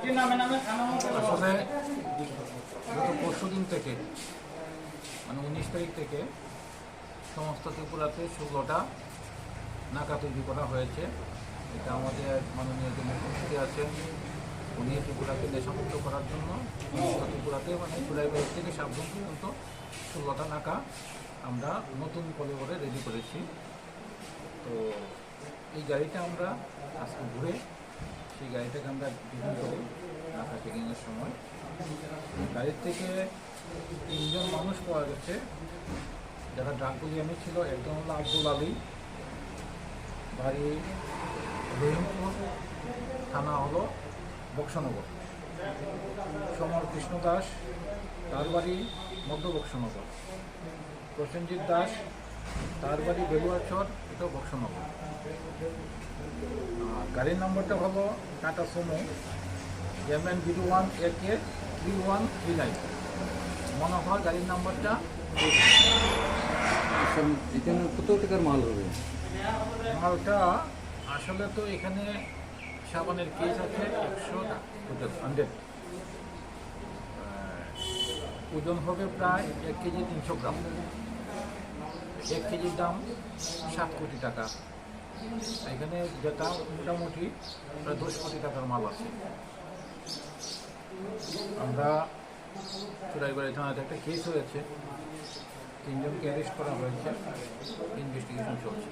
আসলে গত পরশু দিন থেকে মানে 19 তারিখ থেকে সমস্ত ত্রিপুরাতে 16টা নাকা তৈরি করা হয়েছে। এটা আমাদের মাননীয় যে মুখ্যমন্ত্রী আছেন উনি ত্রিপুরাকে নেশামুক্ত করার জন্য সমস্ত ত্রিপুরাতে মানে জুলাইবাড়ি থেকে সাবধান পর্যন্ত 16টা নাকা আমরা নতুন করে রেডি করেছি। তো এই গাড়িটা আমরা আজকে ঘুরে সেই গাড়িটাকে আমরা বিভিন্ন করি নাকা চেকিংয়ের সময়। গাড়ির থেকে 3 জন মানুষ পাওয়া গেছে যারা ড্রাগগুলি এনেছিল। একজন হলো আব্দুল আলী, বাড়ি রহিমপুর, থানা হলো বক্সনগর। সমর কৃষ্ণ দাস, তার বাড়ি মধ্য বক্সনগর। প্রসেনজিৎ দাস, তার বাড়ি বেলুয়াচর, এটাও বক্সনগর। গাড়ির নম্বরটা হলো টাটা সুমো MN01 AK 3139। মনে হয় গাড়ির নাম্বারটা। এখানে কত টাকার মাল হবে? মালটা আসলে তো এখানে সাবানের কেস আছে 100 ওজন হবে প্রায় 1 কেজি 300 গ্রাম। 1 কেজির দাম 7 কোটি টাকা। এখানে যেটা মোটামুটি প্রায় 10 কোটি টাকার মাল আছে। আমরা চুরাইবাড়ি থানাতে একটা কেস হয়েছে, 3 জনকে অ্যারেস্ট করা হয়েছে, ইনভেস্টিগেশন চলছে।